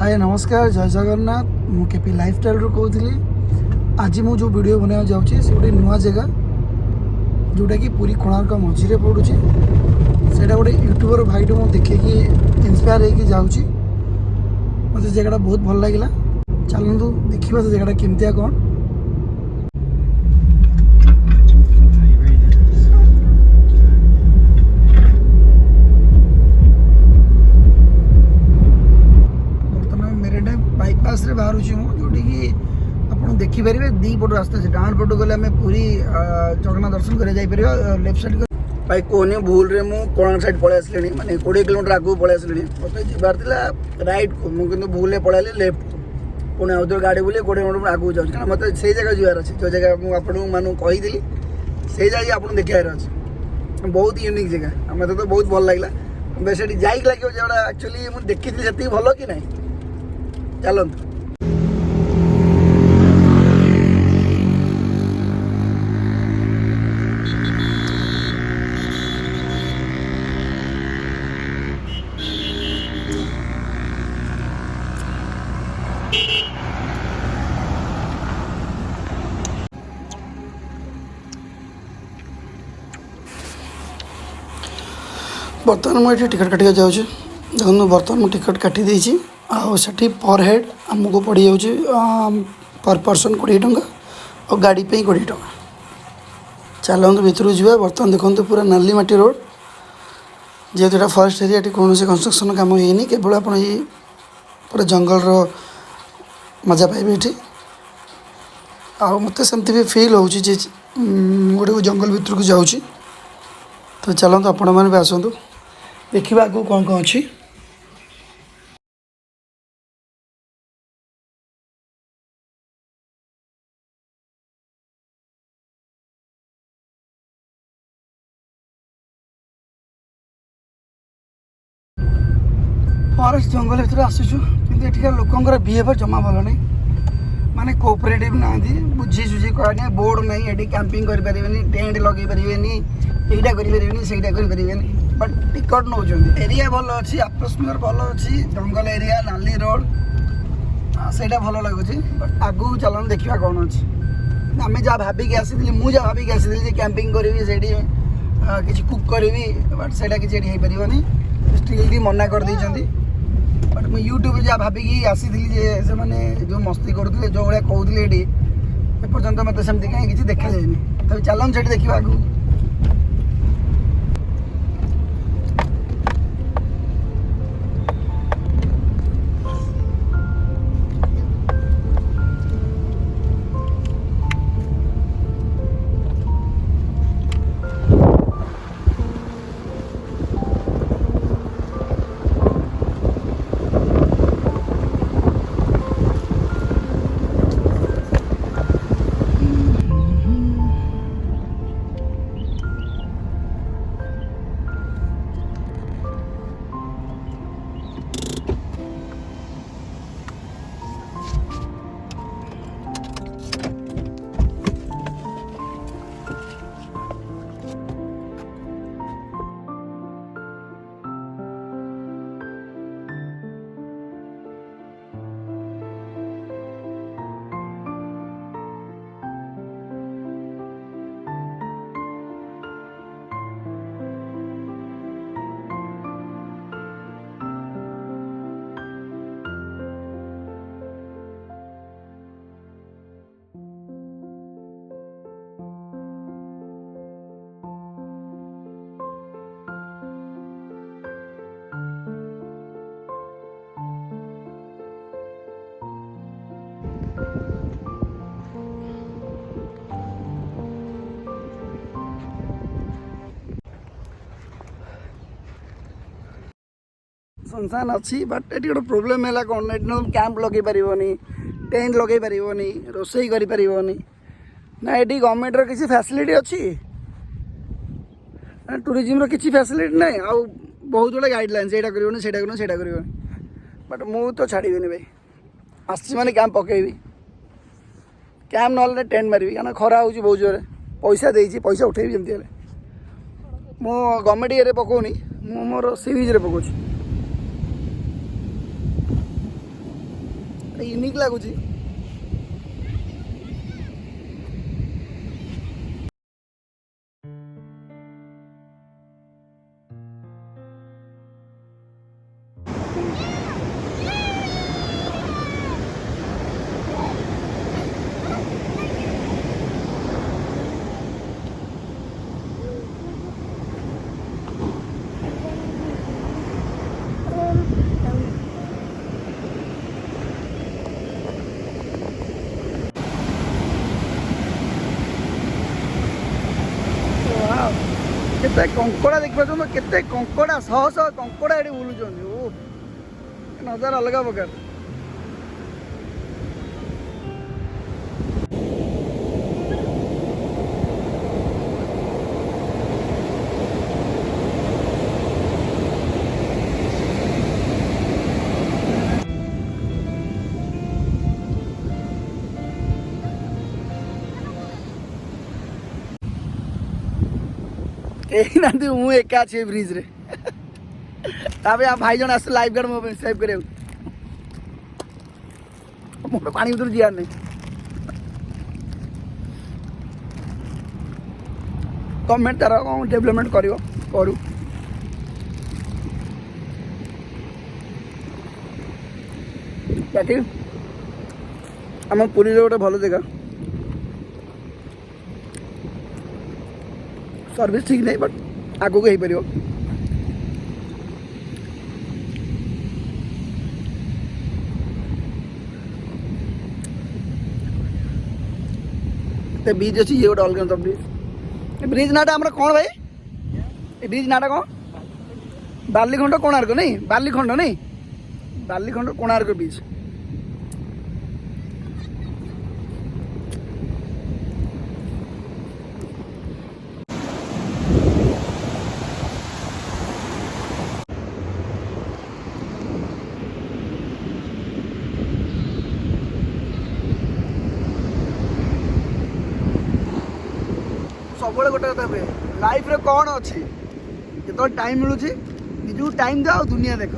हाय नमस्कार जय जगन्नाथ मु केपी लाइफस्टाइल रू कहूली आज मु जो वीडियो बना जाऊँगी से गोटे नुआ जगह जोटा कि पूरी कोणार्क मझीरे पड़ू से गोटे यूट्यूबर भाई मुझे देखिए इन्स्पायर होगी जाऊँगी मत जगह बहुत भल लगे चलतु देखा से जगह केमतिया कौन बाईपास रे बाहर जोटी कि आप देखिपारे दी पट रास्ता से डाण पट गले आम पूरी जगन्नाथ दर्शन कर लेफ्ट साइड भाई कहनी भूल रे मु कोणार्क साइड पलि आसली माने 20 किलोमीटर आगू पलि आसली मत जबार राइट को मुझे भूल पलैली लेफ्ट को पुणी आउे गाड़ी बुले 20 किलोमीटर आगू जाऊँ क्या मत से जगह जबार अच्छे जो जगह मुझे मानू कही से जगह आप देखार अच्छे बहुत यूनिक जगह मत तो बहुत भल लगे बस से जाइक लगे जगह एक्चुअली मुझे देखी से भल कि ना चलत बर्तमान मुझे टिकट काटिया जाऊँ देखो बर्तमान मुझे टिकट काटी देती आठी पर हेड आमको पड़ जाऊँ पर पर्सन 20 टंका और गाड़ी पे 20 टंका चलतु भर जावा बर्तमान देखो पूरा नाली माटी रोड जेहेतु यहाँ फरेस्ट एरिया कौन से कंस्ट्रक्शन काम होनी केवल आप पूरा जंगल मजा पाइबे ये आ मत सेमती भी फिल हो गोटे जंगल भर को जाऊँ तो चलतु आपण मैंने भी आसतु देखा आगे कौन कौन अच्छी फरेस्ट जंगल भर आसुचु कि लोकंर बिहेवियर जमा भल नहीं माने कोऑपरेटिव ना बुझी सुझी कहने बोर्ड नहीं ये कैंपिंग करें टेंट लगे पारे यहीटा करें बट टिकट नौ एरिया भल अच्छी एटमॉस्फियर भल अच्छी जंगल एरिया नाली रोड से भल लगुच बट आगू चलन देखा कौन अच्छी आम जहाँ भाविकी आसी मुझे भाविकी आसी कैंपिंग करी से किसी कुक करी बट से किसी हो पारनि स्टिल भी मना कर देती बट मुझे यूट्यूब जहाँ भाविकी आसी से मैंने जो मस्ती करुले जो भाया कहते ये एपर्तंत मत सेमती कहीं किसी देखा जाए तब चलन से देखा आगू संसान अच्छी बट ये गोटे प्रोब्लेम है कौन कैंप लगे पारनी टेंट लगे पारनी रोसई करें ना ये गवर्नमेंट किसी फैसिलिटी अच्छी टूरिज्म किसी फैसिलिटी ना आ बहुत गुड़ा गाइडलाइंस यहाँ कर बट मु तो छाड़बी भाई आसी मैंने कैंप पकेबी कैंप ना टेंट मारि क्या खरा हो बहुत जोर पैसा देती पैसा उठेबी जमी मु गवर्नमेंट ये पकाउनी मु मोर सी बीच पकाऊँ यूनिक लगुच। केते कंकड़ा देख पार्छ केते कंकड़ा शह शह कंकड़ा ये बुलूँ नजारा अलग प्रकार। यही ना मु एका अच्छे ब्रिज रे ताबे आ भाई जन आस लाइफ गार्ड मो सेव करे मोर पानी भीतर जियार नहीं गवर्नमेंट तार डेवलपमेंट करियो करू बाकी आम पुरी गोटे भल जगह सर्विस ठीक नहीं बट आगू को हो बीच अच्छी ये गोटे अलग ब्रिज ब्रिज नाटा आम कौन भाई ये ब्रिज नाटा कौन बालीखंड कोणार्क नहीं बालीखंड नहीं बालीखंड कोणार्क ब्रिज सब गोटे कथा हुए लाइफ रे कौन अच्छी जो टाइम मिलूँ निजू टाइम दे दुनिया देख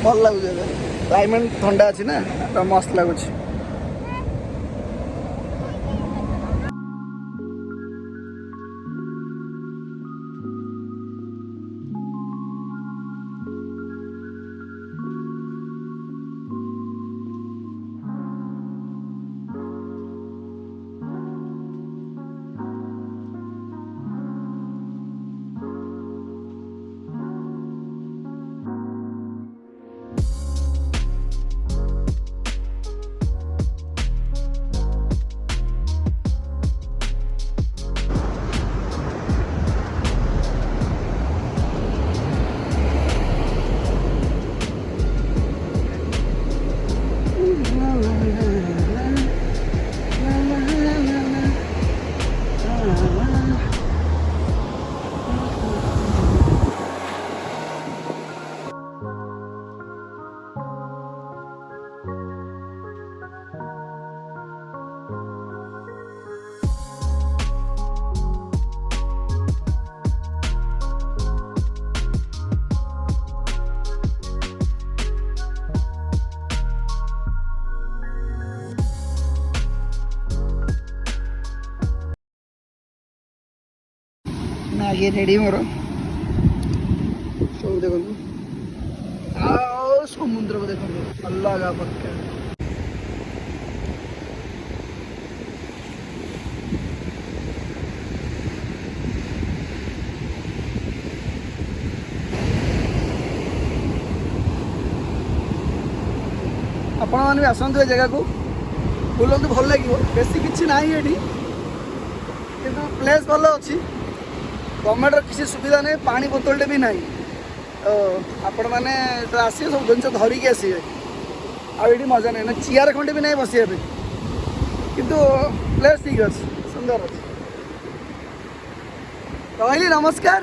भल लगुच क्लाइमेट ठंडा अच्छी ना तो मस्त लगुच। ना ये रेडी मोर सब देखो समुद्र को देखो अलग प्रकार आपण मैंने भी आसतु जगह को बुलंतु भल लगे बेसी किसी ना ये प्लेस भल अच्छी गवर्नमेंट किसी सुविधा नहीं पानी बोतलटे भी ना तो आपण मैंने आसे सब जिन धरिकी आसवे आठी मजा नहीं ना चेयर खंडे भी नहीं बसने किंतु प्लेस ठीक अच्छे सुंदर अच्छे। कहली नमस्कार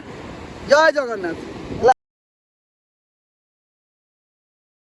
जय जगन्नाथ।